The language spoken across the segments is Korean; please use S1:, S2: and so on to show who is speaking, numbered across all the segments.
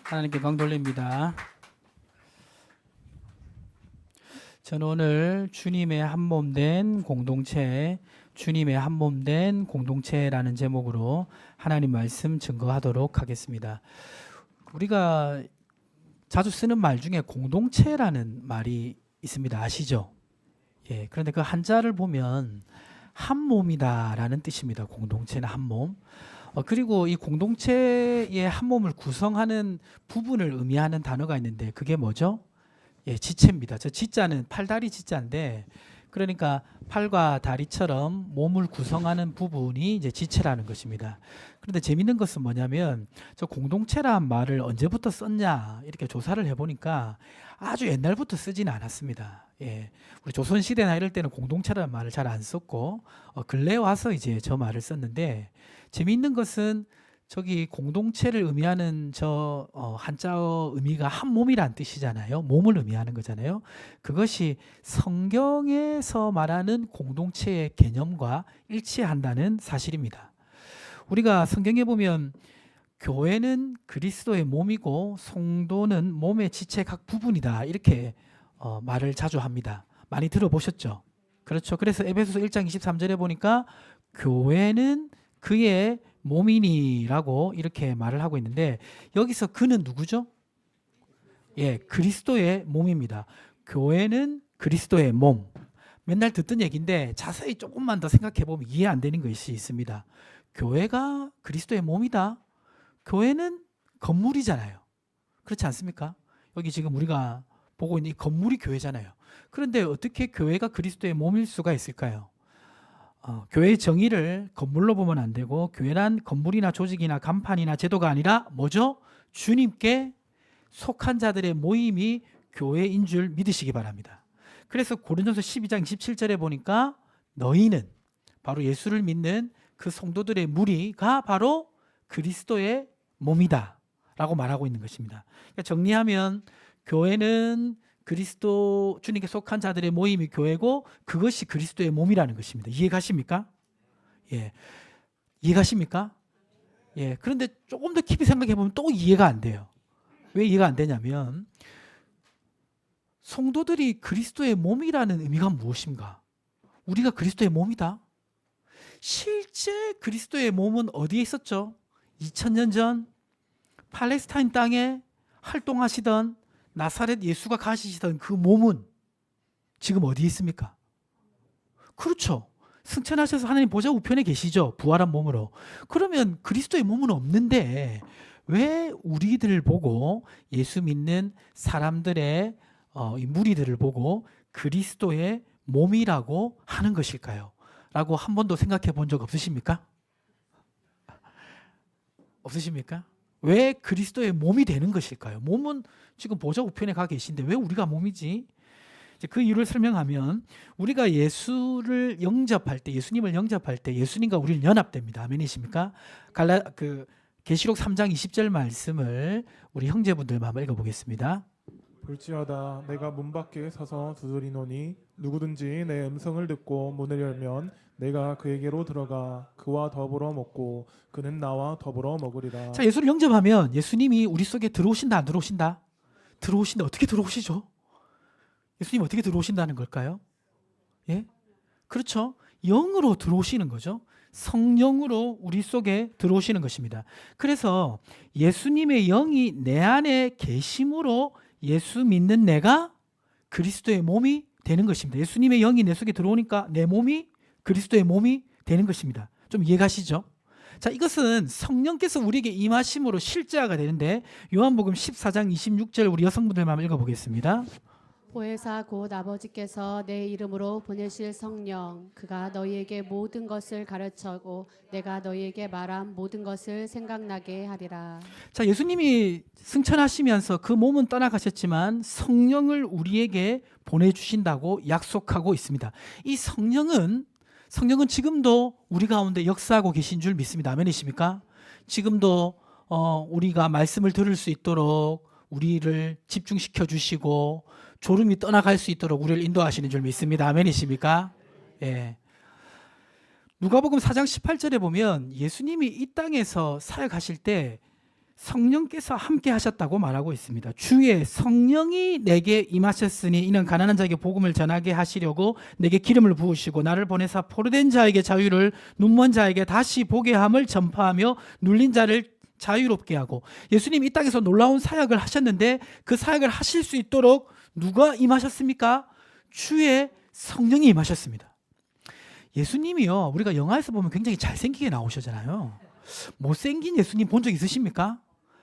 S1: 하나님께 영광 돌립니다. 저는 오늘 주님의 한몸된 공동체, 주님의 한몸된 공동체라는 제목으로 하나님 말씀 증거하도록 하겠습니다. 우리가 자주 쓰는 말 중에 공동체라는 말이 있습니다. 아시죠? 예, 그런데 그 한자를 보면 한 몸이다라는 뜻입니다. 공동체는 한 몸. 그리고 이 공동체의 한 몸을 구성하는 부분을 의미하는 단어가 있는데 그게 뭐죠? 예, 지체입니다. 저 지자는 팔다리 지자인데 그러니까 팔과 다리처럼 몸을 구성하는 부분이 이제 지체라는 것입니다. 그런데 재밌는 것은 뭐냐면 저 공동체란 말을 언제부터 썼냐 이렇게 조사를 해보니까 아주 옛날부터 쓰지는 않았습니다. 예, 우리 조선시대나 이럴 때는 공동체라는 말을 잘 안 썼고 근래에 와서 이제 저 말을 썼는데 재미있는 것은 저기 공동체를 의미하는 저 한자어 의미가 한 몸이란 뜻이잖아요. 몸을 의미하는 거잖아요. 그것이 성경에서 말하는 공동체의 개념과 일치한다는 사실입니다. 우리가 성경에 보면 교회는 그리스도의 몸이고 성도는 몸의 지체 각 부분이다 이렇게 말을 자주 합니다. 많이 들어보셨죠? 그렇죠. 그래서 에베소서 1장 23절에 보니까 교회는 그의 몸이니라고 이렇게 말을 하고 있는데 여기서 그는 누구죠? 예, 그리스도의 몸입니다. 교회는 그리스도의 몸. 맨날 듣던 얘기인데 자세히 조금만 더 생각해 보면 이해 안 되는 것이 있습니다. 교회가 그리스도의 몸이다. 교회는 건물이잖아요. 그렇지 않습니까? 여기 지금 우리가 보고 있는 이 건물이 교회잖아요. 그런데 어떻게 교회가 그리스도의 몸일 수가 있을까요? 교회의 정의를 건물로 보면 안 되고 교회란 건물이나 조직이나 간판이나 제도가 아니라 뭐죠? 주님께 속한 자들의 모임이 교회인 줄 믿으시기 바랍니다. 그래서 고린도서 12장 27절에 보니까 너희는 바로 예수를 믿는 그 성도들의 무리가 바로 그리스도의 몸이다 라고 말하고 있는 것입니다. 그러니까 정리하면 교회는 그리스도 주님께 속한 자들의 모임이 교회고 그것이 그리스도의 몸이라는 것입니다. 이해가십니까? 예. 이해가십니까? 예. 그런데 조금 더 깊이 생각해 보면 또 이해가 안 돼요. 왜 이해가 안 되냐면 성도들이 그리스도의 몸이라는 의미가 무엇인가? 우리가 그리스도의 몸이다. 실제 그리스도의 몸은 어디에 있었죠? 2000년 전 팔레스타인 땅에 활동하시던 나사렛 예수가 가지시던 그 몸은 지금 어디에 있습니까? 그렇죠. 승천하셔서 하나님 보좌 우편에 계시죠. 부활한 몸으로. 그러면 그리스도의 몸은 없는데 왜 우리들을 보고 예수 믿는 사람들의 이 무리들을 보고 그리스도의 몸이라고 하는 것일까요? 라고 한 번도 생각해 본 적 없으십니까? 없으십니까? 왜 그리스도의 몸이 되는 것일까요? 몸은 지금 보좌 우편에 가 계신데 왜 우리가 몸이지? 이제 그 이유를 설명하면 우리가 예수를 영접할 때, 예수님을 영접할 때 예수님과 우리는 연합됩니다. 아멘이십니까? 계시록 3장 20절 말씀을 우리 형제분들 한번 읽어보겠습니다.
S2: 볼지어다 내가 문 밖에 서서 두드리노니 누구든지 내 음성을 듣고 문을 열면 내가 그에게로 들어가 그와 더불어 먹고 그는 나와 더불어 먹으리라.
S1: 자, 예수를 영접하면 예수님이 우리 속에 들어오신다 안 들어오신다? 들어오신다. 어떻게 들어오시죠? 예수님 어떻게 들어오신다는 걸까요? 예? 그렇죠. 영으로 들어오시는 거죠. 성령으로 우리 속에 들어오시는 것입니다. 그래서 예수님의 영이 내 안에 계심으로 예수 믿는 내가 그리스도의 몸이 되는 것입니다. 예수님의 영이 내 속에 들어오니까 내 몸이 그리스도의 몸이 되는 것입니다. 좀 이해가시죠? 자, 이것은 성령께서 우리에게 임하심으로 실제화가 되는데 요한복음 14장 26절 우리 여성분들만 한번 읽어보겠습니다.
S3: 보혜사 곧 아버지께서 내 이름으로 보내실 성령 그가 너희에게 모든 것을 가르쳐고 내가 너희에게 말한 모든 것을 생각나게 하리라.
S1: 자, 예수님이 승천하시면서 그 몸은 떠나가셨지만 성령을 우리에게 보내주신다고 약속하고 있습니다. 이 성령은 지금도 우리 가운데 역사하고 계신 줄 믿습니다. 아멘이십니까? 지금도 우리가 말씀을 들을 수 있도록 우리를 집중시켜 주시고 졸음이 떠나갈 수 있도록 우리를 인도하시는 줄 믿습니다. 아멘이십니까? 예. 누가복음 4장 18절에 보면 예수님이 이 땅에서 사역하실 때 성령께서 함께 하셨다고 말하고 있습니다. 주의 성령이 내게 임하셨으니 이는 가난한 자에게 복음을 전하게 하시려고 내게 기름을 부으시고 나를 보내사 포로된 자에게 자유를, 눈먼 자에게 다시 보게 함을 전파하며 눌린 자를 자유롭게 하고. 예수님 이 땅에서 놀라운 사역을 하셨는데 그 사역을 하실 수 있도록 누가 임하셨습니까? 주의 성령이 임하셨습니다. 예수님이요, 우리가 영화에서 보면 굉장히 잘생기게 나오시잖아요. 못생긴 예수님 본 적 있으십니까?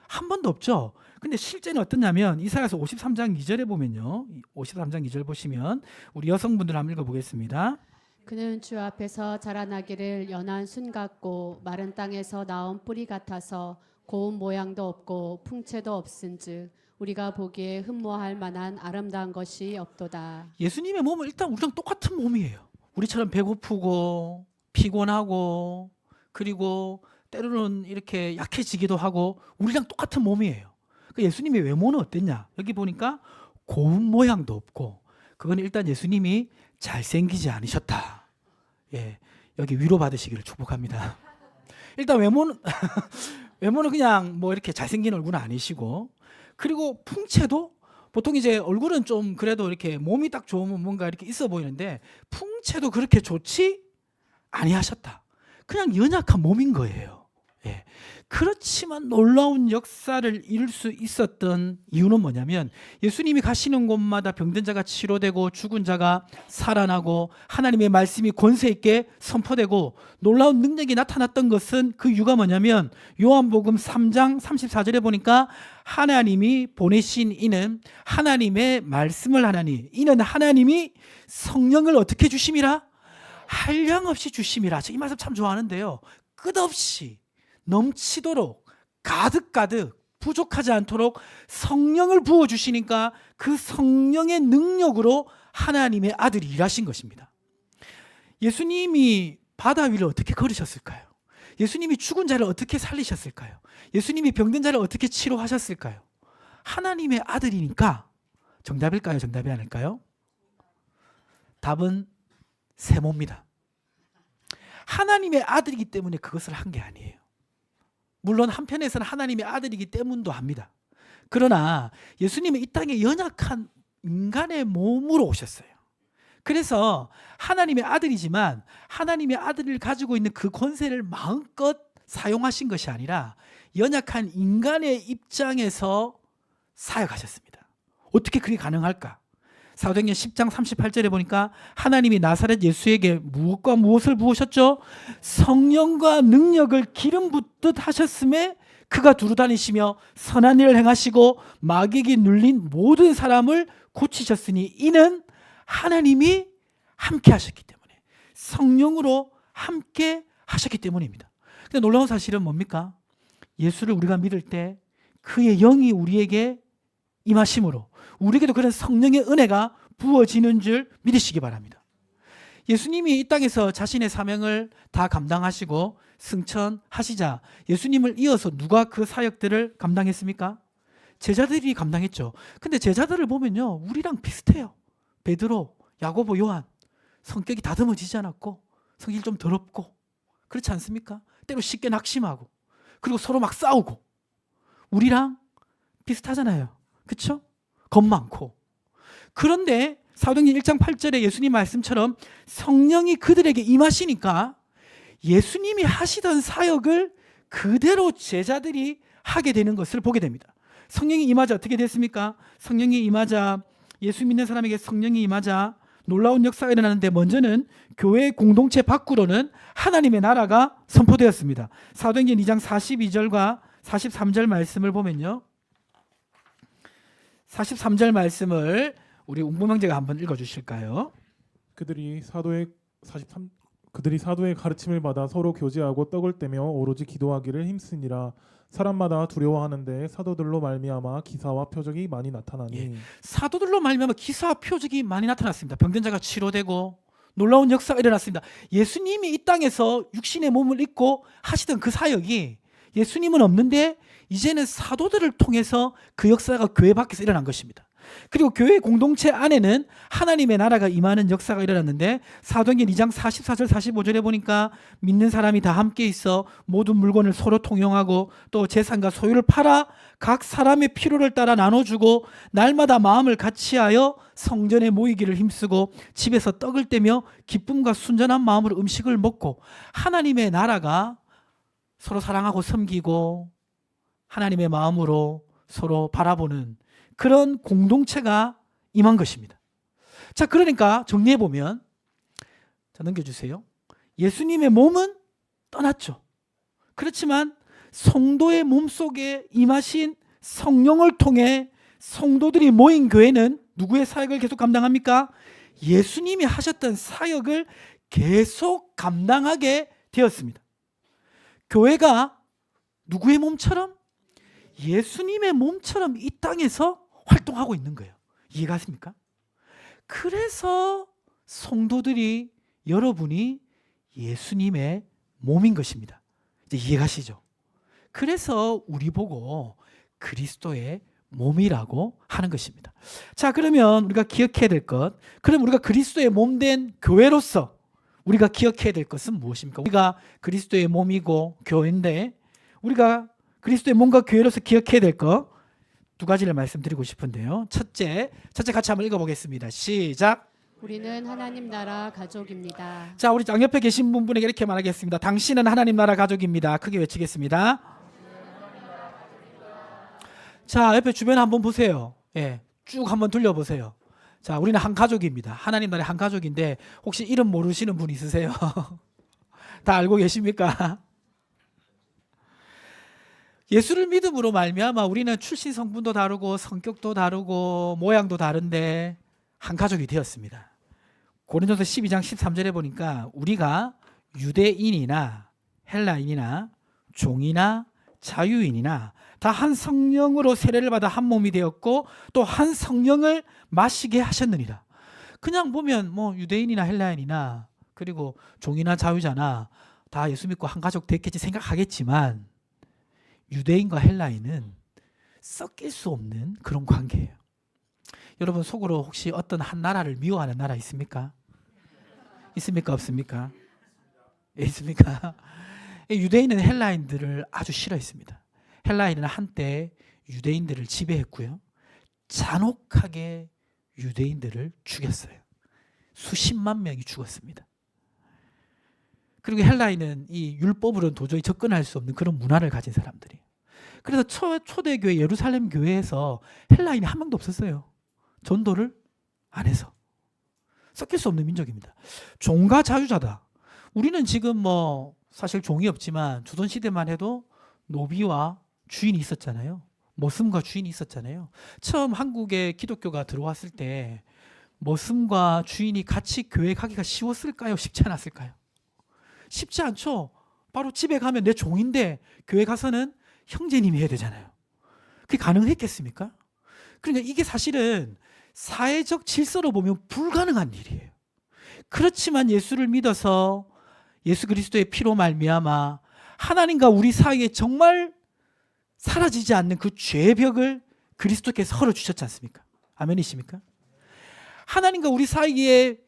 S1: 한 번도 없죠. 근데 실제는 어떠냐면 이사야서 53장 2절에 보면요, 53장 2절 보시면 우리 여성분들 한번 읽어보겠습니다.
S3: 그는 주 앞에서 자라나기를 연한 순 같고 마른 땅에서 나온 뿌리 같아서 고운 모양도 없고 풍채도 없은즉 우리가 보기에 흠모할 만한 아름다운 것이 없도다.
S1: 예수님의 몸은 일단 우리랑 똑같은 몸이에요. 우리처럼 배고프고 피곤하고 그리고 때로는 이렇게 약해지기도 하고 우리랑 똑같은 몸이에요. 예수님의 외모는 어땠냐? 여기 보니까 고운 모양도 없고, 그건 일단 예수님이 잘생기지 않으셨다. 예, 여기 위로받으시기를 축복합니다. 일단 외모는 그냥 뭐 이렇게 잘생긴 얼굴은 아니시고, 그리고 풍채도 보통 이제 얼굴은 좀 그래도 이렇게 몸이 딱 좋으면 뭔가 이렇게 있어 보이는데 풍채도 그렇게 좋지 아니하셨다. 그냥 연약한 몸인 거예요. 예. 그렇지만 놀라운 역사를 이룰 수 있었던 이유는 뭐냐면 예수님이 가시는 곳마다 병든 자가 치료되고 죽은 자가 살아나고 하나님의 말씀이 권세 있게 선포되고 놀라운 능력이 나타났던 것은 그 이유가 뭐냐면 요한복음 3장 34절에 보니까 하나님이 보내신 이는 하나님의 말씀을 하나니 이는 하나님이 성령을 어떻게 주심이라? 한량없이 주심이라. 저 이 말씀 참 좋아하는데요. 끝없이 넘치도록 가득가득 부족하지 않도록 성령을 부어주시니까 그 성령의 능력으로 하나님의 아들이 일하신 것입니다. 예수님이 바다 위를 어떻게 걸으셨을까요? 예수님이 죽은 자를 어떻게 살리셨을까요? 예수님이 병든 자를 어떻게 치료하셨을까요? 하나님의 아들이니까. 정답일까요? 정답이 아닐까요? 답은 세모입니다. 하나님의 아들이기 때문에 그것을 한 게 아니에요. 물론 한편에서는 하나님의 아들이기 때문도 합니다. 그러나 예수님은 이 땅에 연약한 인간의 몸으로 오셨어요. 그래서 하나님의 아들이지만 하나님의 아들을 가지고 있는 그 권세를 마음껏 사용하신 것이 아니라 연약한 인간의 입장에서 사역하셨습니다. 어떻게 그게 가능할까? 사도행전 10장 38절에 보니까 하나님이 나사렛 예수에게 무엇과 무엇을 부으셨죠? 성령과 능력을 기름 붓듯 하셨음에 그가 두루다니시며 선한 일을 행하시고 마귀에게 눌린 모든 사람을 고치셨으니 이는 하나님이 함께 하셨기 때문에, 성령으로 함께 하셨기 때문입니다. 근데 놀라운 사실은 뭡니까? 예수를 우리가 믿을 때 그의 영이 우리에게 임하심으로 우리에게도 그런 성령의 은혜가 부어지는 줄 믿으시기 바랍니다. 예수님이 이 땅에서 자신의 사명을 다 감당하시고 승천하시자 예수님을 이어서 누가 그 사역들을 감당했습니까? 제자들이 감당했죠. 근데 제자들을 보면요, 우리랑 비슷해요. 베드로, 야고보, 요한. 성격이 다듬어지지 않았고 성격이 좀 더럽고 그렇지 않습니까? 때로 쉽게 낙심하고 그리고 서로 막 싸우고 우리랑 비슷하잖아요. 그렇죠? 겁 많고. 그런데 사도행전 1장 8절에 예수님 말씀처럼 성령이 그들에게 임하시니까 예수님이 하시던 사역을 그대로 제자들이 하게 되는 것을 보게 됩니다. 성령이 임하자 어떻게 됐습니까? 성령이 임하자, 예수 믿는 사람에게 성령이 임하자 놀라운 역사가 일어나는데 먼저는 교회 공동체 밖으로는 하나님의 나라가 선포되었습니다. 사도행전 2장 42절과 43절 말씀을 보면요, 43절 말씀을 우리 웅범형제가 한번 읽어주실까요?
S2: 그들이 사도의 가르침을 받아 서로 교제하고 떡을 떼며 오로지 기도하기를 힘쓰니라. 사람마다 두려워하는데 사도들로 말미암아 기사와 표적이 많이 나타나니.
S1: 예, 사도들로 말미암아 기사와 표적이 많이 나타났습니다. 병든 자가 치료되고 놀라운 역사가 일어났습니다. 예수님이 이 땅에서 육신의 몸을 입고 하시던 그 사역이 예수님은 없는데 이제는 사도들을 통해서 그 역사가 교회 밖에서 일어난 것입니다. 그리고 교회 공동체 안에는 하나님의 나라가 임하는 역사가 일어났는데 사도행전 2장 44절 45절에 보니까 믿는 사람이 다 함께 있어 모든 물건을 서로 통용하고 또 재산과 소유를 팔아 각 사람의 필요를 따라 나눠주고 날마다 마음을 같이하여 성전에 모이기를 힘쓰고 집에서 떡을 떼며 기쁨과 순전한 마음으로 음식을 먹고 하나님의 나라가 서로 사랑하고 섬기고 하나님의 마음으로 서로 바라보는 그런 공동체가 임한 것입니다. 자, 그러니까 정리해 보면, 자, 넘겨주세요. 예수님의 몸은 떠났죠. 그렇지만 성도의 몸 속에 임하신 성령을 통해 성도들이 모인 교회는 누구의 사역을 계속 감당합니까? 예수님이 하셨던 사역을 계속 감당하게 되었습니다. 교회가 누구의 몸처럼? 예수님의 몸처럼 이 땅에서 활동하고 있는 거예요. 이해가십니까? 그래서 성도들이 여러분이 예수님의 몸인 것입니다. 이제 이해가시죠? 그래서 우리 보고 그리스도의 몸이라고 하는 것입니다. 자, 그러면 우리가 기억해야 될 것, 그럼 우리가 그리스도의 몸된 교회로서 우리가 기억해야 될 것은 무엇입니까? 우리가 그리스도의 몸이고 교회인데 우리가 그리스도의 몸과 교회로서 기억해야 될 것 두 가지를 말씀드리고 싶은데요. 첫째 같이 한번 읽어보겠습니다. 시작.
S3: 우리는 하나님 나라 가족입니다.
S1: 자, 우리 양옆에 계신 분에게 이렇게 말하겠습니다. 당신은 하나님 나라 가족입니다. 크게 외치겠습니다. 자, 옆에 주변 한번 보세요. 예, 쭉 한번 둘러보세요. 자, 우리는 한 가족입니다. 하나님 나라의 한 가족인데 혹시 이름 모르시는 분 있으세요? 다 알고 계십니까? 예수를 믿음으로 말미암아 우리는 출신 성분도 다르고 성격도 다르고 모양도 다른데 한 가족이 되었습니다. 고린도서 12장 13절에 보니까 우리가 유대인이나 헬라인이나 종이나 자유인이나 다 한 성령으로 세례를 받아 한 몸이 되었고 또 한 성령을 마시게 하셨느니라. 그냥 보면 뭐 유대인이나 헬라인이나 그리고 종이나 자유자나 다 예수 믿고 한 가족 됐겠지 생각하겠지만 유대인과 헬라인은 섞일 수 없는 그런 관계예요. 여러분 속으로 혹시 어떤 한 나라를 미워하는 나라 있습니까? 있습니까? 없습니까? 있습니까? 유대인은 헬라인들을 아주 싫어했습니다. 헬라인은 한때 유대인들을 지배했고요. 잔혹하게 유대인들을 죽였어요. 수십만 명이 죽었습니다. 그리고 헬라인은 이 율법으로는 도저히 접근할 수 없는 그런 문화를 가진 사람들이에요. 그래서 초대교회 예루살렘 교회에서 헬라인이 한 명도 없었어요. 전도를 안 해서. 섞일 수 없는 민족입니다. 종과 자유자다. 우리는 지금 뭐 사실 종이 없지만 조선시대만 해도 노비와 주인이 있었잖아요. 머슴과 주인이 있었잖아요. 처음 한국에 기독교가 들어왔을 때 머슴과 주인이 같이 교회 가기가 쉬웠을까요? 쉽지 않았을까요? 쉽지 않죠. 바로 집에 가면 내 종인데 교회 가서는 형제님이 해야 되잖아요. 그게 가능했겠습니까? 그러니까 이게 사실은 사회적 질서로 보면 불가능한 일이에요. 그렇지만 예수를 믿어서 예수 그리스도의 피로 말미암아 하나님과 우리 사이에 정말 사라지지 않는 그 죄의 벽을 그리스도께서 헐어주셨지 않습니까? 아멘이십니까? 하나님과 우리 사이에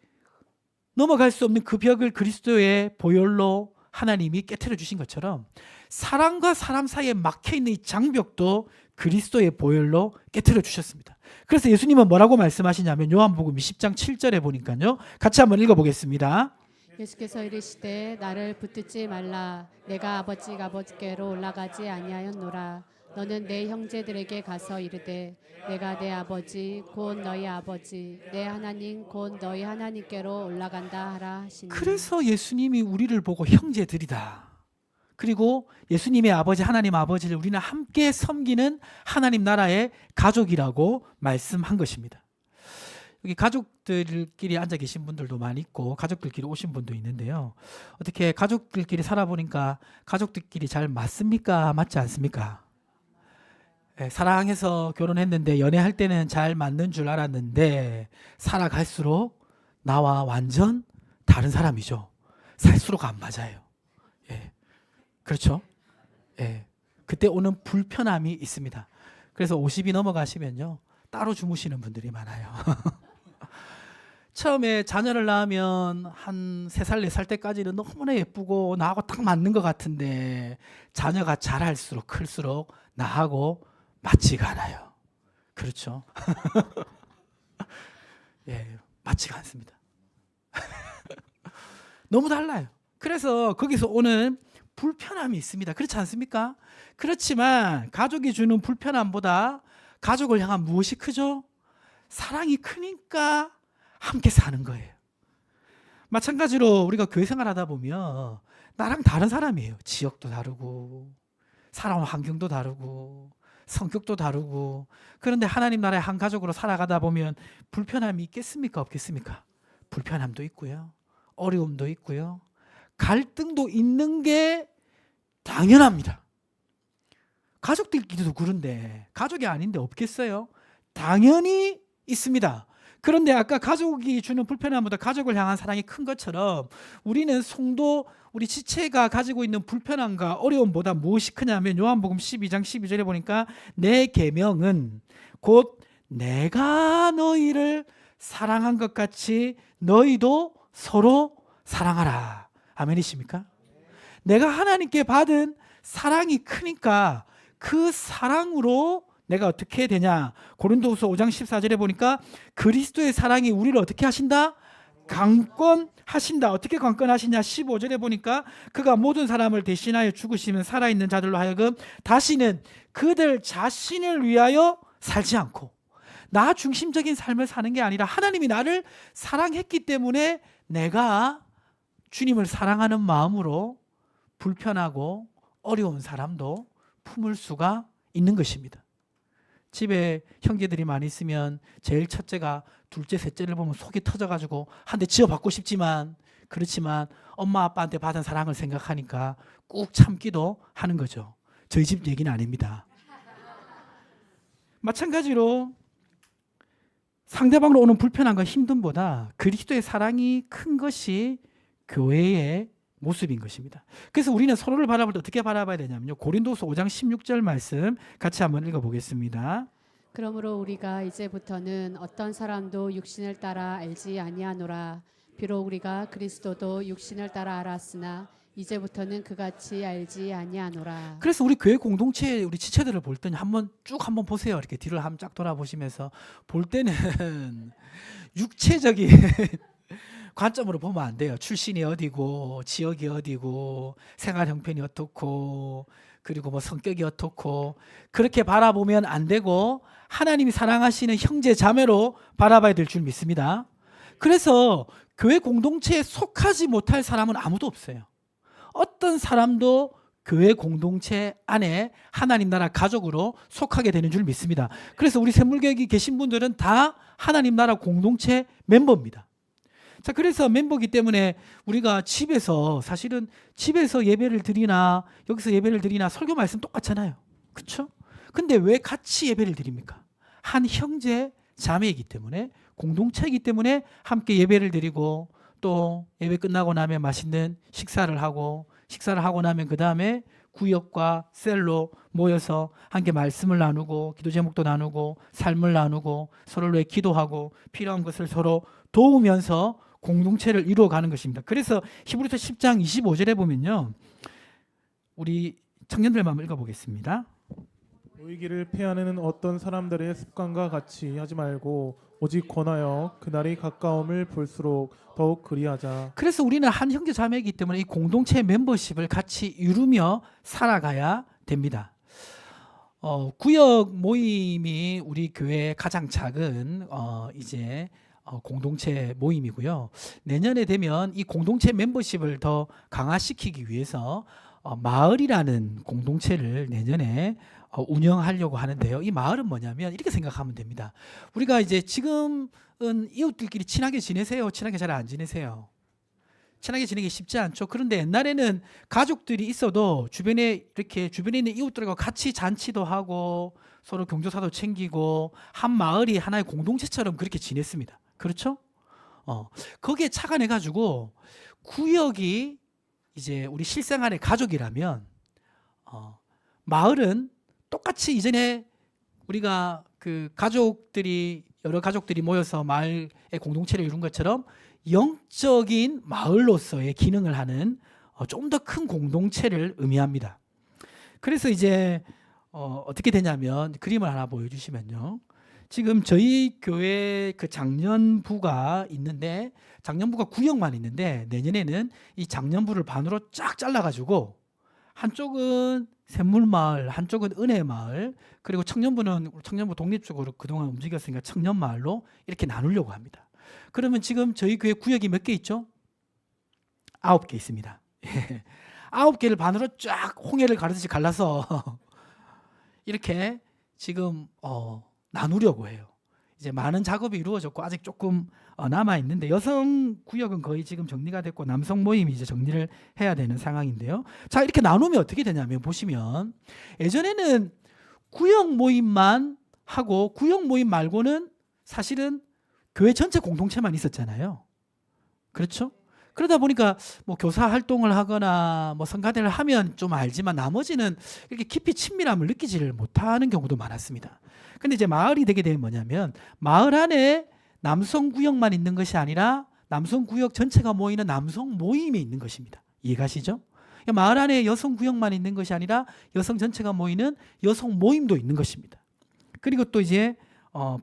S1: 넘어갈 수 없는 그 벽을 그리스도의 보혈로 하나님이 깨트려 주신 것처럼 사람과 사람 사이에 막혀있는 이 장벽도 그리스도의 보혈로 깨트려 주셨습니다. 그래서 예수님은 뭐라고 말씀하시냐면 요한복음 20장 7절에 보니까요. 같이 한번 읽어보겠습니다.
S3: 예수께서 이르시되 나를 붙들지 말라. 내가 아버지께로 올라가지 아니하였노라. 너는 내 형제들에게 가서 이르되 내가 내 아버지 곧 너희 아버지 내 하나님 곧 너희 하나님께로 올라간다 하라 하시니.
S1: 그래서 예수님이 우리를 보고 형제들이다. 그리고 예수님의 아버지 하나님 아버지를 우리는 함께 섬기는 하나님 나라의 가족이라고 말씀한 것입니다. 여기 가족들끼리 앉아 계신 분들도 많이 있고 가족들끼리 오신 분도 있는데요. 어떻게 가족들끼리 살아보니까 가족들끼리 잘 맞습니까? 맞지 않습니까? 사랑해서 결혼했는데 연애할 때는 잘 맞는 줄 알았는데 살아갈수록 나와 완전 다른 사람이죠. 살수록 안 맞아요. 예. 그렇죠? 예. 그때 오는 불편함이 있습니다. 그래서 50이 넘어가시면요. 따로 주무시는 분들이 많아요. 처음에 자녀를 낳으면 한 3살, 4살 때까지는 너무나 예쁘고 나하고 딱 맞는 것 같은데 자녀가 자랄수록 클수록 나하고 맞지가 않아요. 그렇죠? 예, 맞지가 않습니다. 너무 달라요. 그래서 거기서 오는 불편함이 있습니다. 그렇지 않습니까? 그렇지만 가족이 주는 불편함보다 가족을 향한 무엇이 크죠? 사랑이 크니까 함께 사는 거예요. 마찬가지로 우리가 교회 생활하다 보면 나랑 다른 사람이에요. 지역도 다르고 살아온 환경도 다르고 성격도 다르고 그런데 하나님 나라의 한 가족으로 살아가다 보면 불편함이 있겠습니까? 없겠습니까? 불편함도 있고요. 어려움도 있고요. 갈등도 있는 게 당연합니다. 가족들끼리도 그런데 가족이 아닌데 없겠어요? 당연히 있습니다. 그런데 아까 가족이 주는 불편함보다 가족을 향한 사랑이 큰 것처럼 우리는 성도, 우리 지체가 가지고 있는 불편함과 어려움보다 무엇이 크냐면 요한복음 12장 12절에 보니까 내 계명은 곧 내가 너희를 사랑한 것 같이 너희도 서로 사랑하라. 아멘이십니까? 내가 하나님께 받은 사랑이 크니까 그 사랑으로 내가 어떻게 되냐? 고린도후서 5장 14절에 보니까 그리스도의 사랑이 우리를 어떻게 하신다? 강권하신다. 어떻게 강권하시냐? 15절에 보니까 그가 모든 사람을 대신하여 죽으시면 살아있는 자들로 하여금 다시는 그들 자신을 위하여 살지 않고 나 중심적인 삶을 사는 게 아니라 하나님이 나를 사랑했기 때문에 내가 주님을 사랑하는 마음으로 불편하고 어려운 사람도 품을 수가 있는 것입니다. 집에 형제들이 많이 있으면 제일 첫째가 둘째, 셋째를 보면 속이 터져가지고 한 대 지어받고 싶지만 그렇지만 엄마 아빠한테 받은 사랑을 생각하니까 꾹 참기도 하는 거죠. 저희 집 얘기는 아닙니다. 마찬가지로 상대방으로 오는 불편함과 힘듦보다 그리스도의 사랑이 큰 것이 교회의 모습인 것입니다. 그래서 우리는 서로를 바라볼 때 어떻게 바라봐야 되냐면요. 고린도서 5장 16절 말씀 같이 한번 읽어보겠습니다.
S3: 그러므로 우리가 이제부터는 어떤 사람도 육신을 따라 알지 아니하노라. 비록 우리가 그리스도도 육신을 따라 알았으나 이제부터는 그같이 알지 아니하노라.
S1: 그래서 우리 교회 공동체 우리 지체들을 볼 때는 한번 보세요. 이렇게 뒤를 한번 쫙 돌아보시면서 볼 때는 육체적인 관점으로 보면 안 돼요. 출신이 어디고 지역이 어디고 생활 형편이 어떻고 그리고 뭐 성격이 어떻고 그렇게 바라보면 안 되고 하나님이 사랑하시는 형제 자매로 바라봐야 될 줄 믿습니다. 그래서 교회 공동체에 속하지 못할 사람은 아무도 없어요. 어떤 사람도 교회 공동체 안에 하나님 나라 가족으로 속하게 되는 줄 믿습니다. 그래서 우리 샘물교육에 계신 분들은 다 하나님 나라 공동체 멤버입니다. 자, 그래서 멤버이기 때문에 우리가 집에서 사실은 집에서 예배를 드리나 여기서 예배를 드리나 설교 말씀 똑같잖아요. 그렇죠? 근데 왜 같이 예배를 드립니까? 한 형제 자매이기 때문에 공동체이기 때문에 함께 예배를 드리고 또 예배 끝나고 나면 맛있는 식사를 하고 나면 그 다음에 구역과 셀로 모여서 함께 말씀을 나누고 기도 제목도 나누고 삶을 나누고 서로를 위해 기도하고 필요한 것을 서로 도우면서 공동체를 이루어가는 것입니다. 그래서 히브리서 10장 25절에 보면요. 우리 청년들만 한번 읽어보겠습니다.
S2: 모이기를 폐하는 어떤 사람들의 습관과 같이 하지 말고 오직 권하여 그날이 가까움을 볼수록 더욱 그리하자.
S1: 그래서 우리는 한 형제 자매이기 때문에 이 공동체 멤버십을 같이 이루며 살아가야 됩니다. 구역 모임이 우리 교회의 가장 작은 공동체 모임이고요. 내년에 되면 이 공동체 멤버십을 더 강화시키기 위해서 마을이라는 공동체를 내년에 운영하려고 하는데요. 이 마을은 뭐냐면 이렇게 생각하면 됩니다. 우리가 이제 지금은 이웃들끼리 친하게 지내세요? 친하게 잘 안 지내세요? 친하게 지내기 쉽지 않죠. 그런데 옛날에는 가족들이 있어도 주변에 있는 이웃들과 같이 잔치도 하고 서로 경조사도 챙기고 한 마을이 하나의 공동체처럼 그렇게 지냈습니다. 그렇죠? 거기에 착안해 가지고 구역이 이제 우리 실생활의 가족이라면 마을은 똑같이 이전에 우리가 그 가족들이 여러 가족들이 모여서 마을의 공동체를 이룬 것처럼 영적인 마을로서의 기능을 하는 좀 더 큰 공동체를 의미합니다. 그래서 이제 어떻게 되냐면 그림을 하나 보여주시면요. 지금 저희 교회 그 장년부가 있는데 장년부가 구역만 있는데 내년에는 이 장년부를 반으로 쫙 잘라가지고 한쪽은 샘물마을, 한쪽은 은혜마을, 그리고 청년부는 청년부 독립적으로 그동안 움직였으니까 청년마을로 이렇게 나누려고 합니다. 그러면 지금 저희 교회 구역이 몇 개 있죠? 9개 있습니다. 9개를 반으로 쫙 홍해를 가르듯이 갈라서 이렇게 지금 나누려고 해요. 이제 많은 작업이 이루어졌고 아직 조금 남아 있는데 여성 구역은 거의 지금 정리가 됐고 남성 모임이 이제 정리를 해야 되는 상황인데요. 자, 이렇게 나누면 어떻게 되냐면 보시면 예전에는 구역 모임만 하고 구역 모임 말고는 사실은 교회 전체 공동체만 있었잖아요. 그렇죠? 그러다 보니까 뭐 교사 활동을 하거나 뭐 성가대를 하면 좀 알지만 나머지는 이렇게 깊이 친밀함을 느끼지를 못하는 경우도 많았습니다. 근데 이제 마을이 되게 되면 뭐냐면 마을 안에 남성 구역만 있는 것이 아니라 남성 구역 전체가 모이는 남성 모임이 있는 것입니다. 이해가시죠? 마을 안에 여성 구역만 있는 것이 아니라 여성 전체가 모이는 여성 모임도 있는 것입니다. 그리고 또 이제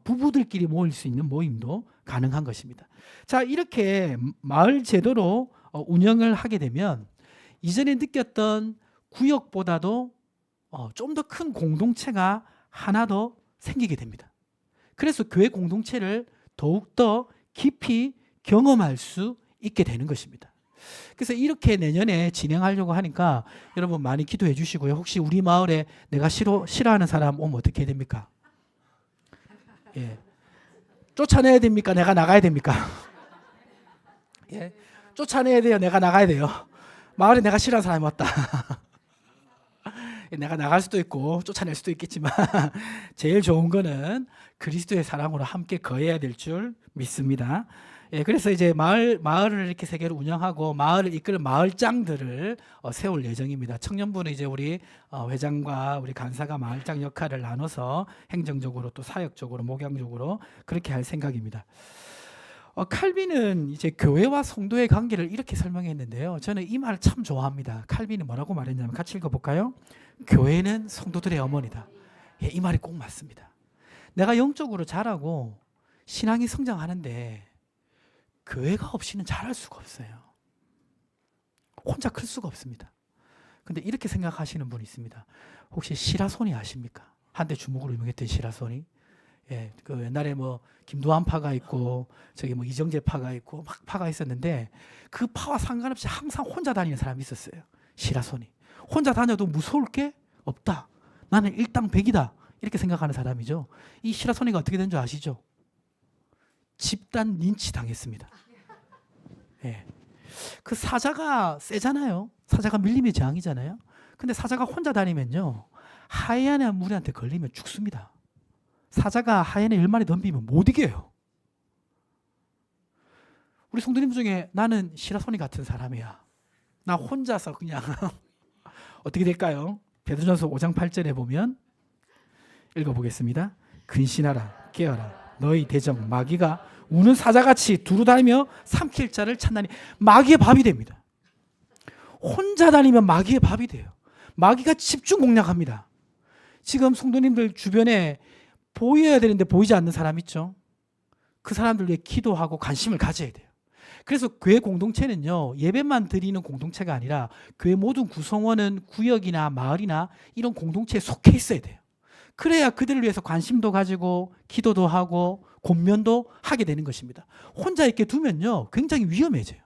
S1: 부부들끼리 모일 수 있는 모임도 가능한 것입니다. 자, 이렇게 마을 제도로 운영을 하게 되면 이전에 느꼈던 구역보다도 좀 더 큰 공동체가 하나 더 생기게 됩니다. 그래서 교회 공동체를 더욱더 깊이 경험할 수 있게 되는 것입니다. 그래서 이렇게 내년에 진행하려고 하니까 여러분 많이 기도해 주시고요. 혹시 우리 마을에 내가 싫어하는 사람 오면 어떻게 해야 됩니까? 예. 쫓아내야 됩니까? 내가 나가야 됩니까? 예. 쫓아내야 돼요? 내가 나가야 돼요? 마을에 내가 싫어하는 사람이 왔다. 내가 나갈 수도 있고 쫓아낼 수도 있겠지만 제일 좋은 거는 그리스도의 사랑으로 함께 거해야 될 줄 믿습니다. 예, 그래서 이제 마을을 이렇게 세 개를 운영하고 마을을 이끌 마을장들을 세울 예정입니다. 청년부는 이제 우리 회장과 우리 간사가 마을장 역할을 나눠서 행정적으로 또 사역적으로 목양적으로 그렇게 할 생각입니다. 칼빈은 이제 교회와 성도의 관계를 이렇게 설명했는데요. 저는 이 말을 참 좋아합니다. 칼빈이 뭐라고 말했냐면 같이 읽어볼까요? 교회는 성도들의 어머니다. 예, 이 말이 꼭 맞습니다. 내가 영적으로 자라고 신앙이 성장하는데 교회가 없이는 자랄 수가 없어요. 혼자 클 수가 없습니다. 근데 이렇게 생각하시는 분이 있습니다. 혹시 시라소니 아십니까? 한때 주목으로 유명했던 시라소니. 예, 그 옛날에 뭐 김도한 파가 있고 저기 뭐 이정재 파가 있고 막 파가 있었는데 그 파와 상관없이 항상 혼자 다니는 사람이 있었어요. 시라소니. 혼자 다녀도 무서울 게 없다. 나는 일당백이다. 이렇게 생각하는 사람이죠. 이 시라소니가 어떻게 된 줄 아시죠? 집단 린치 당했습니다. 예. 그 사자가 세잖아요. 사자가 밀림의 재앙이잖아요. 근데 사자가 혼자 다니면요. 하이에나 무리한테 걸리면 죽습니다. 사자가 하이에나 10마리 덤비면 못 이겨요. 우리 성도님 중에 나는 시라소니 같은 사람이야. 나 혼자서 그냥 어떻게 될까요? 베드로전서 5장 8절에 보면 읽어보겠습니다. 근신하라 깨어라 너희 대적 마귀가 우는 사자같이 두루다니며 삼킬 자를 찾나니. 마귀의 밥이 됩니다. 혼자 다니면 마귀의 밥이 돼요. 마귀가 집중 공략합니다. 지금 성도님들 주변에 보여야 되는데 보이지 않는 사람 있죠? 그 사람들 위해 기도하고 관심을 가져야 돼요. 그래서 교회 공동체는요, 예배만 드리는 공동체가 아니라 교회 모든 구성원은 구역이나 마을이나 이런 공동체에 속해 있어야 돼요. 그래야 그들을 위해서 관심도 가지고 기도도 하고 권면도 하게 되는 것입니다. 혼자 이렇게 두면요, 굉장히 위험해져요.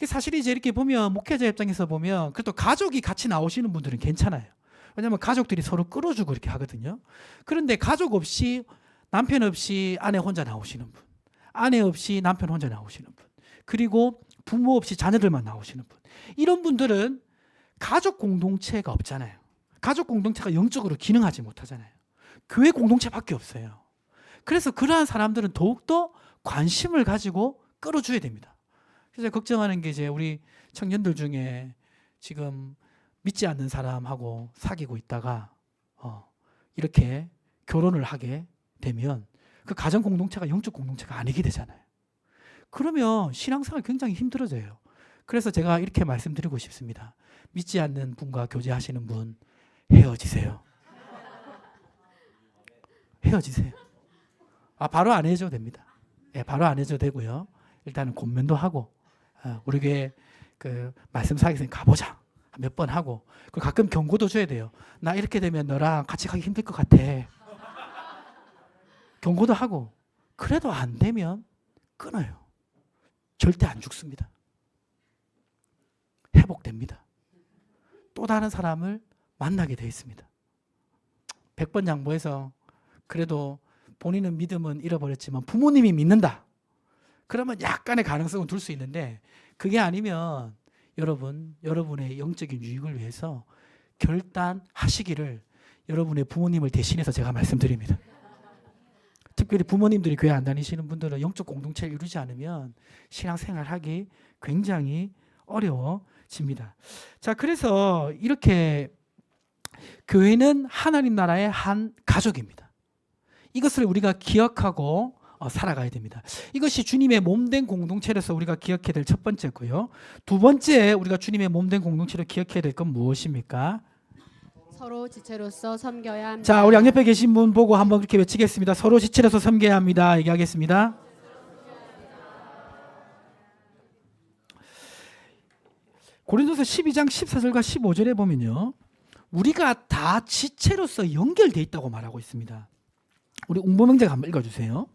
S1: 사실 이제 이렇게 보면 목회자 입장에서 보면 그래도 가족이 같이 나오시는 분들은 괜찮아요. 왜냐하면 가족들이 서로 끌어주고 이렇게 하거든요. 그런데 가족 없이 남편 없이 아내 혼자 나오시는 분, 아내 없이 남편 혼자 나오시는 분, 그리고 부모 없이 자녀들만 나오시는 분, 이런 분들은 가족 공동체가 없잖아요. 가족 공동체가 영적으로 기능하지 못하잖아요. 교회 공동체밖에 없어요. 그래서 그러한 사람들은 더욱더 관심을 가지고 끌어줘야 됩니다. 그래서 걱정하는 게 이제 우리 청년들 중에 지금 믿지 않는 사람하고 사귀고 있다가 이렇게 결혼을 하게 되면 그 가정 공동체가 영적 공동체가 아니게 되잖아요. 그러면 신앙생활 굉장히 힘들어져요. 그래서 제가 이렇게 말씀드리고 싶습니다. 믿지 않는 분과 교제하시는 분 헤어지세요. 헤어지세요. 바로 안 해줘도 됩니다. 바로 안 해줘도 되고요. 일단은 권면도 하고 우리 교회 그 말씀 사역생 가보자 몇 번 하고 그리고 가끔 경고도 줘야 돼요. 나 이렇게 되면 너랑 같이 가기 힘들 것 같아. 경고도 하고 그래도 안 되면 끊어요. 절대 안 죽습니다. 회복됩니다. 또 다른 사람을 만나게 되어 있습니다. 100번 양보해서 그래도 본인은 믿음은 잃어버렸지만 부모님이 믿는다. 그러면 약간의 가능성은 둘 수 있는데 그게 아니면 여러분의 영적인 유익을 위해서 결단하시기를 여러분의 부모님을 대신해서 제가 말씀드립니다. 특별히 부모님들이 교회 안 다니시는 분들은 영적 공동체를 이루지 않으면 신앙생활하기 굉장히 어려워집니다. 자, 그래서 이렇게 교회는 하나님 나라의 한 가족입니다. 이것을 우리가 기억하고 살아가야 됩니다. 이것이 주님의 몸된 공동체로서 우리가 기억해야 될 첫 번째고요. 두 번째 우리가 주님의 몸된 공동체로 기억해야 될 건 무엇입니까?
S3: 서로 지체로서 섬겨야 합니다.
S1: 자, 우리 양옆에 계신 분 보고 한번 그렇게 외치겠습니다. 서로 지체로서 섬겨야 합니다. 얘기하겠습니다. 고린도서 12장 14절과 15절에 보면요. 우리가 다 지체로서 연결되어 있다고 말하고 있습니다. 우리 웅보명제가 한번 읽어주세요.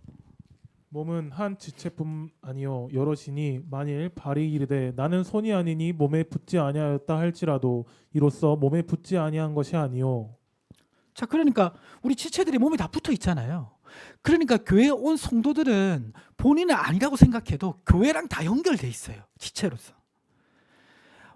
S2: 몸은 한 지체뿐 아니요 여럿이니 만일 발이 이르되 나는 손이 아니니 몸에 붙지 아니하였다 할지라도 이로써 몸에 붙지 아니한 것이 아니요.
S1: 자, 그러니까 우리 지체들이 몸에 다 붙어 있잖아요. 그러니까 교회에 온 성도들은 본인은 아니라고 생각해도 교회랑 다 연결돼 있어요. 지체로서.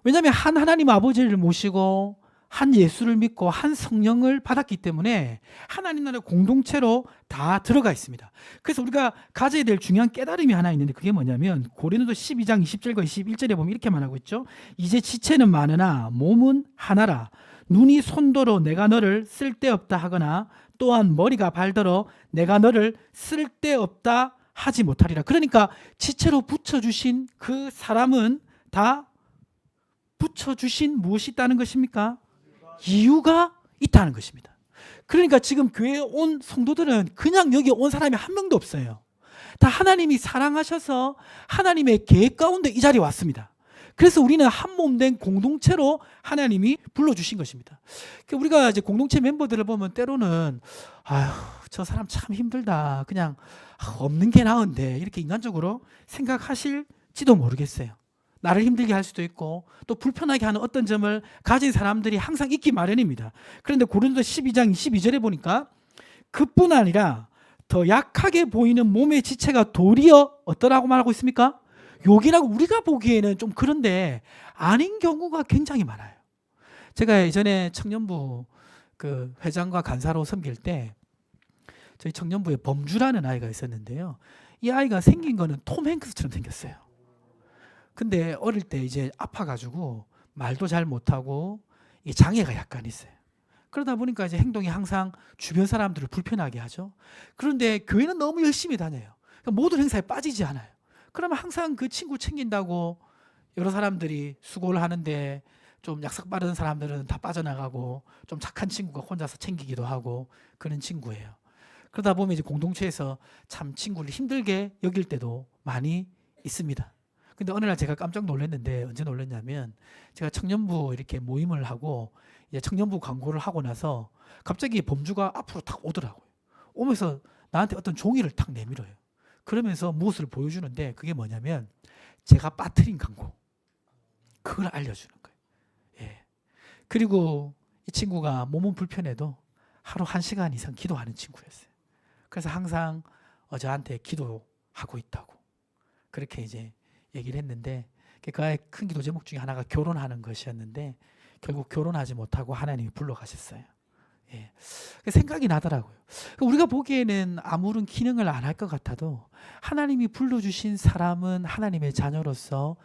S1: 왜냐하면 한 하나님 아버지를 모시고 한 예수를 믿고 한 성령을 받았기 때문에 하나님 나라의 공동체로 다 들어가 있습니다. 그래서 우리가 가져야 될 중요한 깨달음이 하나 있는데 그게 뭐냐면 고린도서 12장 20절과 21절에 보면 이렇게 말하고 있죠. 이제 지체는 많으나 몸은 하나라. 눈이 손도로 내가 너를 쓸데없다 하거나 또한 머리가 발더러 내가 너를 쓸데없다 하지 못하리라. 그러니까 지체로 붙여주신 그 사람은 다 붙여주신 무엇이 있다는 것입니까? 이유가 있다는 것입니다. 그러니까 지금 교회에 온 성도들은 그냥 여기 온 사람이 한 명도 없어요. 다 하나님이 사랑하셔서 하나님의 계획 가운데 이 자리에 왔습니다. 그래서 우리는 한 몸 된 공동체로 하나님이 불러주신 것입니다. 우리가 이제 공동체 멤버들을 보면 때로는 아휴 저 사람 참 힘들다. 그냥 없는 게 나은데 이렇게 인간적으로 생각하실지도 모르겠어요. 나를 힘들게 할 수도 있고 또 불편하게 하는 어떤 점을 가진 사람들이 항상 있기 마련입니다. 그런데 고린도 12장 22절에 보니까 그뿐 아니라 더 약하게 보이는 몸의 지체가 도리어 어떠라고 말하고 있습니까? 욕이라고 우리가 보기에는 좀 그런데 아닌 경우가 굉장히 많아요. 제가 예전에 청년부 그 회장과 간사로 섬길 때 저희 청년부에 범주라는 아이가 있었는데요. 이 아이가 생긴 거는 톰 행크스처럼 생겼어요. 근데 어릴 때 이제 아파가지고 말도 잘 못하고 장애가 약간 있어요. 그러다 보니까 이제 행동이 항상 주변 사람들을 불편하게 하죠. 그런데 교회는 너무 열심히 다녀요. 그러니까 모든 행사에 빠지지 않아요. 그러면 항상 그 친구 챙긴다고 여러 사람들이 수고를 하는데 좀 약삭 빠른 사람들은 다 빠져나가고 좀 착한 친구가 혼자서 챙기기도 하고 그런 친구예요. 그러다 보면 이제 공동체에서 참 친구를 힘들게 여길 때도 많이 있습니다. 근데 어느 날 제가 깜짝 놀랐는데 언제 놀랐냐면 제가 청년부 이렇게 모임을 하고 이제 청년부 광고를 하고 나서 갑자기 범주가 앞으로 탁 오더라고요. 오면서 나한테 어떤 종이를 탁 내밀어요. 그러면서 무엇을 보여주는데 그게 뭐냐면 제가 빠뜨린 광고. 그걸 알려주는 거예요. 예. 그리고 이 친구가 몸은 불편해도 하루 1시간 이상 기도하는 친구였어요. 그래서 항상 저한테 기도하고 있다고 그렇게 이제 얘기를 했는데 그 아이의 큰 기도 제목 중에 하나가 결혼하는 것이었는데 결국 결혼하지 못하고 하나님이 불러가셨어요. 예. 생각이 나더라고요. 우리가 보기에는 아무런 기능을 안 할 것 같아도 하나님이 불러주신 사람은 하나님의 자녀로서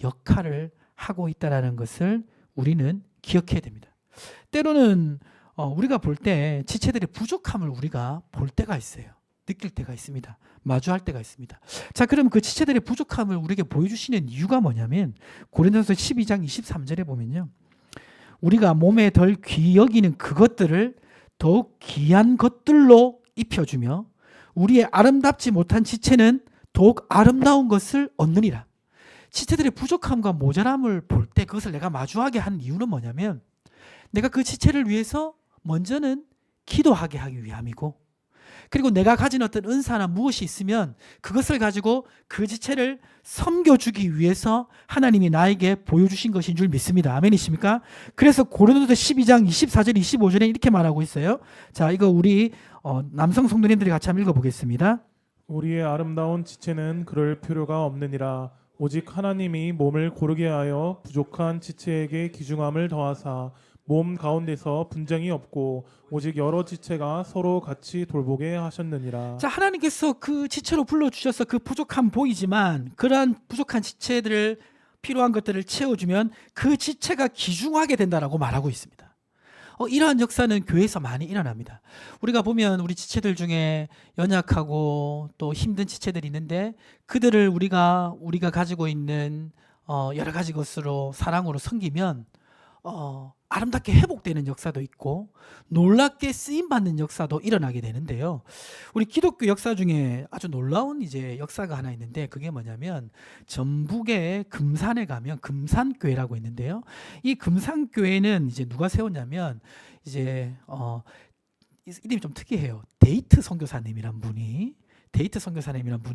S1: 역할을 하고 있다는 것을 우리는 기억해야 됩니다. 때로는 우리가 볼 때 지체들의 부족함을 우리가 볼 때가 있어요. 느낄 때가 있습니다. 마주할 때가 있습니다. 자, 그럼 그 지체들의 부족함을 우리에게 보여주시는 이유가 뭐냐면 고린도서 12장 23절에 보면요. 우리가 몸에 덜 귀히 여기는 그것들을 더욱 귀한 것들로 입혀주며 우리의 아름답지 못한 지체는 더욱 아름다운 것을 얻느니라. 지체들의 부족함과 모자람을 볼 때 그것을 내가 마주하게 한 이유는 뭐냐면 내가 그 지체를 위해서 먼저는 기도하게 하기 위함이고 그리고 내가 가진 어떤 은사나 무엇이 있으면 그것을 가지고 그 지체를 섬겨주기 위해서 하나님이 나에게 보여주신 것인 줄 믿습니다. 아멘이십니까? 그래서 고린도서 12장 24절 25절에 이렇게 말하고 있어요. 자, 이거 우리 남성 성도님들이 같이 한번 읽어보겠습니다.
S2: 우리의 아름다운 지체는 그럴 필요가 없느니라. 오직 하나님이 몸을 고르게 하여 부족한 지체에게 귀중함을 더하사 몸 가운데서 분쟁이 없고 오직 여러 지체가 서로 같이 돌보게 하셨느니라.
S1: 자, 하나님께서 그 지체로 불러주셔서 그 부족함 보이지만 그러한 부족한 지체들을 필요한 것들을 채워주면 그 지체가 귀중하게 된다라고 말하고 있습니다. 이러한 역사는 교회에서 많이 일어납니다. 우리가 보면 우리 지체들 중에 연약하고 또 힘든 지체들이 있는데 그들을 우리가 가지고 있는 여러 가지 것으로 사랑으로 섬기면 아름답게 회복되는 역사도 있고 놀랍게 쓰임받는 역사도 일어나게 되는데요. 우리 기독교 역사 중에 아주 놀라운 이제 역사가 하나 있는데 그게 뭐냐면 전북의 금산에 가면 금산교회라고 있는데요. 이 금산교회는 이제 누가 세웠냐면 이제 이름이 좀 특이해요. 데이트 선교사님이란 분이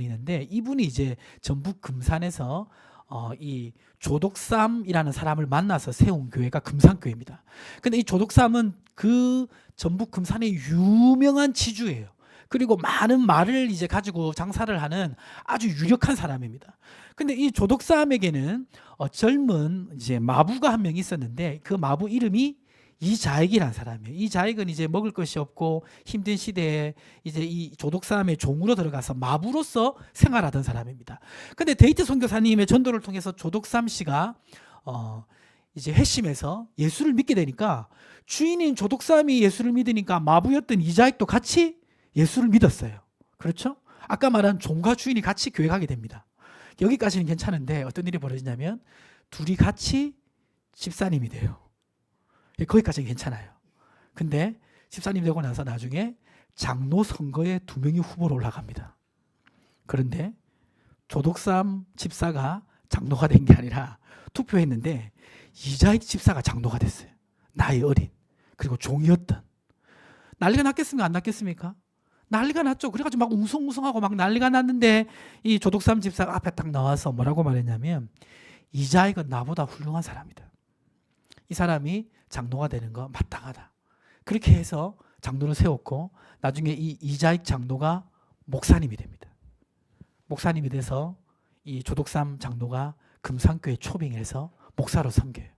S1: 있는데 이분이 이제 전북 금산에서 이 조독삼이라는 사람을 만나서 세운 교회가 금산교회입니다. 근데 이 조독삼은 그 전북 금산의 유명한 지주예요. 그리고 많은 말을 이제 가지고 장사를 하는 아주 유력한 사람입니다. 근데 이 조독삼에게는 젊은 이제 마부가 한 명 있었는데 그 마부 이름이 이자익이라는 사람이에요. 이자익은 이제 먹을 것이 없고 힘든 시대에 이제 이 조독삼의 종으로 들어가서 마부로서 생활하던 사람입니다. 근데 데이트 선교사님의 전도를 통해서 조독삼 씨가 이제 회심해서 예수를 믿게 되니까 주인인 조독삼이 예수를 믿으니까 마부였던 이자익도 같이 예수를 믿었어요. 그렇죠? 아까 말한 종과 주인이 같이 교회 가게 됩니다. 여기까지는 괜찮은데 어떤 일이 벌어지냐면 둘이 같이 집사님이 돼요. 거기까지는 괜찮아요. 근데 집사님 되고 나서 나중에 장로 선거에 2명이 후보로 올라갑니다. 그런데 조독삼 집사가 장로가 된 게 아니라 투표했는데 이자익 집사가 장로가 됐어요. 나이 어린 그리고 종이었던. 난리가 났겠습니까? 안 났겠습니까? 난리가 났죠. 그래가지고 막 웅성웅성하고 막 난리가 났는데 이 조독삼 집사가 앞에 딱 나와서 뭐라고 말했냐면 이자익은 나보다 훌륭한 사람이다. 이 사람이 장로가 되는 거 마땅하다. 그렇게 해서 장로를 세웠고 나중에 이 이자익 장로가 목사님이 됩니다. 목사님이 돼서 이 조독삼 장로가 금산교회 초빙해서 목사로 섬겨요.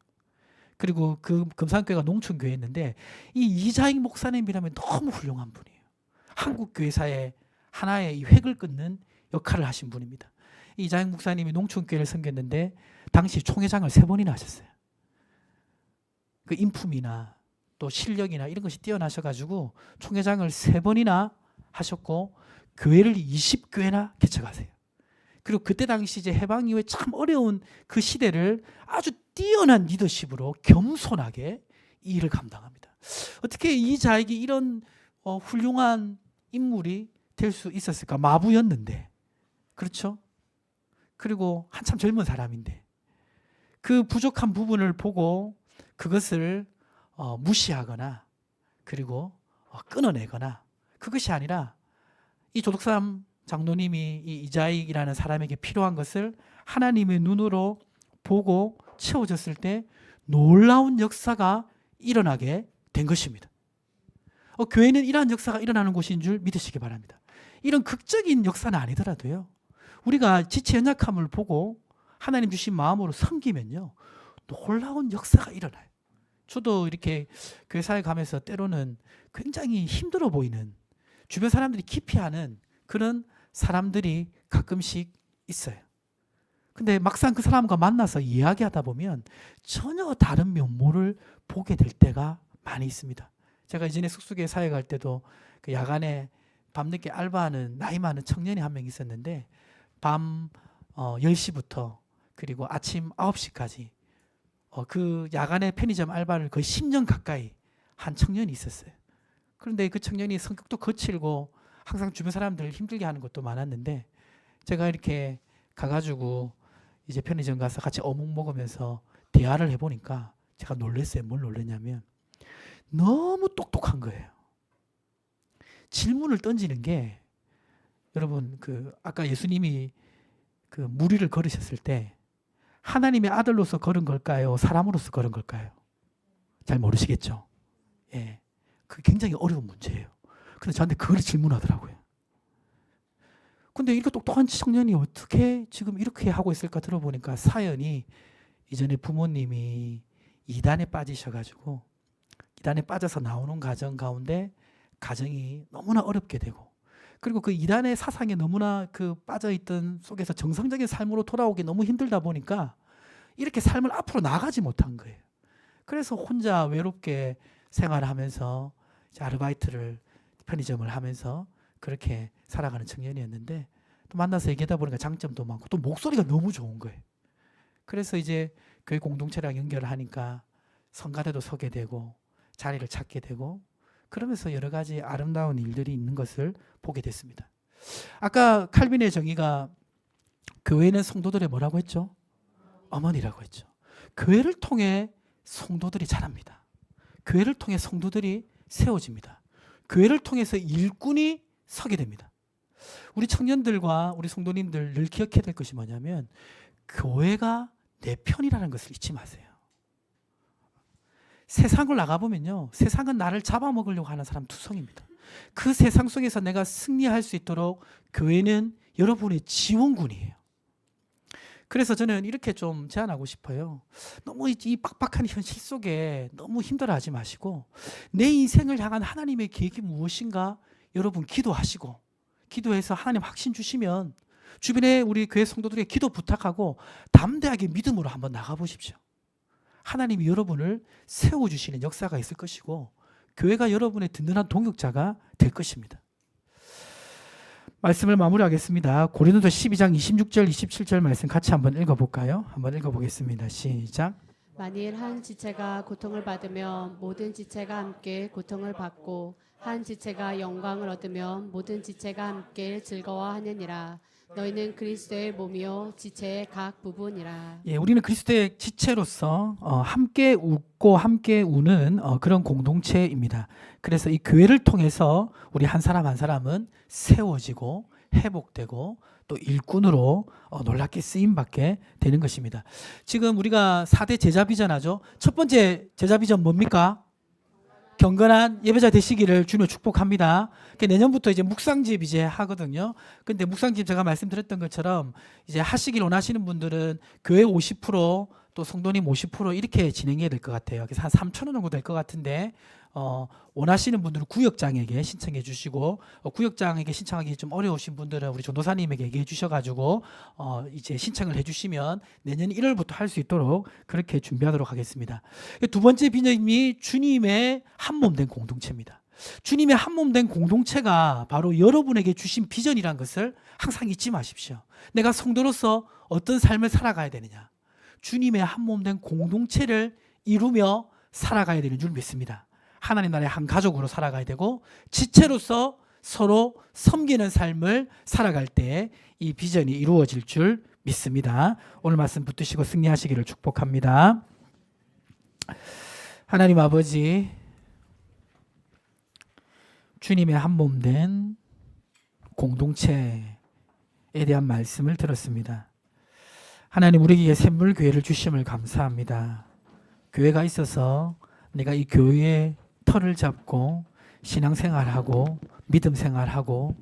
S1: 그리고 그 금산교회가 농촌교회였는데 이 이자익 목사님이라면 너무 훌륭한 분이에요. 한국 교회사에 하나의 이 획을 끊는 역할을 하신 분입니다. 이자익 목사님이 농촌교회를 섬겼는데 당시 총회장을 3번이나 하셨어요. 그 인품이나 또 실력이나 이런 것이 뛰어나셔가지고 총회장을 3번이나 하셨고 교회를 20교회나 개척하세요. 그리고 그때 당시 이제 해방 이후에 참 어려운 그 시대를 아주 뛰어난 리더십으로 겸손하게 이 일을 감당합니다. 어떻게 이자익이 이런 훌륭한 인물이 될 수 있었을까? 마부였는데, 그렇죠? 그리고 한참 젊은 사람인데 그 부족한 부분을 보고 그것을 무시하거나 그리고 끊어내거나 그것이 아니라 이 조독삼 장로님이 이 이자익이라는 사람에게 필요한 것을 하나님의 눈으로 보고 채워졌을 때 놀라운 역사가 일어나게 된 것입니다. 교회는 이러한 역사가 일어나는 곳인 줄 믿으시기 바랍니다. 이런 극적인 역사는 아니더라도요. 우리가 지체 연약함을 보고 하나님 주신 마음으로 섬기면요. 놀라운 역사가 일어나요. 저도 이렇게 교회사에 가면서 때로는 굉장히 힘들어 보이는 주변 사람들이 기피하는 그런 사람들이 가끔씩 있어요. 근데 막상 그 사람과 만나서 이야기하다 보면 전혀 다른 면모를 보게 될 때가 많이 있습니다. 제가 이전에 숙소에 사역할 때도 그 야간에 밤늦게 알바하는 나이 많은 청년이 한 명 있었는데 밤 10시부터 그리고 아침 9시까지 그 야간에 편의점 알바를 거의 10년 가까이 한 청년이 있었어요. 그런데 그 청년이 성격도 거칠고 항상 주변 사람들을 힘들게 하는 것도 많았는데 제가 이렇게 가가지고 이제 편의점 가서 같이 어묵 먹으면서 대화를 해보니까 제가 놀랐어요. 뭘 놀랐냐면 너무 똑똑한 거예요. 질문을 던지는 게 여러분 그 아까 예수님이 그 무리를 걸으셨을 때 하나님의 아들로서 걸은 걸까요? 사람으로서 걸은 걸까요? 잘 모르시겠죠? 예. 그게 굉장히 어려운 문제예요. 근데 저한테 그걸 질문하더라고요. 근데 이렇게 똑똑한 청년이 어떻게 지금 이렇게 하고 있을까 들어보니까 사연이 이전에 부모님이 이단에 빠지셔가지고 이단에 빠져서 나오는 가정 가운데 가정이 너무나 어렵게 되고 그리고 그 이단의 사상에 너무나 그 빠져있던 속에서 정상적인 삶으로 돌아오기 너무 힘들다 보니까 이렇게 삶을 앞으로 나가지 못한 거예요. 그래서 혼자 외롭게 생활하면서 아르바이트를 편의점을 하면서 그렇게 살아가는 청년이었는데 또 만나서 얘기하다 보니까 장점도 많고 또 목소리가 너무 좋은 거예요. 그래서 이제 교회 공동체랑 연결을 하니까 성가대도 서게 되고 자리를 찾게 되고 그러면서 여러 가지 아름다운 일들이 있는 것을 보게 됐습니다. 아까 칼빈의 정의가 교회는 성도들의 뭐라고 했죠? 어머니라고 했죠. 교회를 통해 성도들이 자랍니다. 교회를 통해 성도들이 세워집니다. 교회를 통해서 일꾼이 서게 됩니다. 우리 청년들과 우리 성도님들 늘 기억해야 될 것이 뭐냐면 교회가 내 편이라는 것을 잊지 마세요. 세상을 나가보면요. 세상은 나를 잡아먹으려고 하는 사람 투성입니다. 그 세상 속에서 내가 승리할 수 있도록 교회는 여러분의 지원군이에요. 그래서 저는 이렇게 좀 제안하고 싶어요. 너무 이 빡빡한 현실 속에 너무 힘들어하지 마시고 내 인생을 향한 하나님의 계획이 무엇인가 여러분 기도하시고 기도해서 하나님 확신 주시면 주변에 우리 교회 성도들에게 기도 부탁하고 담대하게 믿음으로 한번 나가보십시오. 하나님이 여러분을 세워주시는 역사가 있을 것이고 교회가 여러분의 든든한 동역자가 될 것입니다. 말씀을 마무리하겠습니다. 고린도서 12장 26절 27절 말씀 같이 한번 읽어볼까요? 한번 읽어보겠습니다. 시작.
S3: 만일 한 지체가 고통을 받으면 모든 지체가 함께 고통을 받고 한 지체가 영광을 얻으면 모든 지체가 함께 즐거워하느니라. 너희는 그리스도의 몸이요 지체의 각 부분이라.
S1: 예, 우리는 그리스도의 지체로서 함께 웃고 함께 우는 그런 공동체입니다. 그래서 이 교회를 통해서 우리 한 사람 한 사람은 세워지고 회복되고 또 일꾼으로 놀랍게 쓰임받게 되는 것입니다. 지금 우리가 4대 제자 비전 하죠. 첫 번째 제자 비전 뭡니까? 경건한 예배자 되시기를 주님으로 축복합니다. 내년부터 이제 묵상집 이제 하거든요. 근데 묵상집 제가 말씀드렸던 것처럼 이제 하시길 원하시는 분들은 교회 50%또 성도님 50% 이렇게 진행해야 될 것 같아요. 그래서 한 3,000원 정도 될 것 같은데 원하시는 분들은 구역장에게 신청해 주시고 구역장에게 신청하기 좀 어려우신 분들은 우리 전도사님에게 얘기해 주셔가지고 이제 신청을 해주시면 내년 1월부터 할 수 있도록 그렇게 준비하도록 하겠습니다. 두 번째 비전이 주님의 한몸된 공동체입니다. 주님의 한몸된 공동체가 바로 여러분에게 주신 비전이라는 것을 항상 잊지 마십시오. 내가 성도로서 어떤 삶을 살아가야 되느냐. 주님의 한몸된 공동체를 이루며 살아가야 되는 줄 믿습니다. 하나님 나라의 한 가족으로 살아가야 되고 지체로서 서로 섬기는 삶을 살아갈 때 이 비전이 이루어질 줄 믿습니다. 오늘 말씀 붙드시고 승리하시기를 축복합니다. 하나님 아버지, 주님의 한몸된 공동체에 대한 말씀을 들었습니다. 하나님 우리에게 샘물 교회를 주심을 감사합니다. 교회가 있어서 내가 이 교회의 털을 잡고 신앙생활하고 믿음 생활하고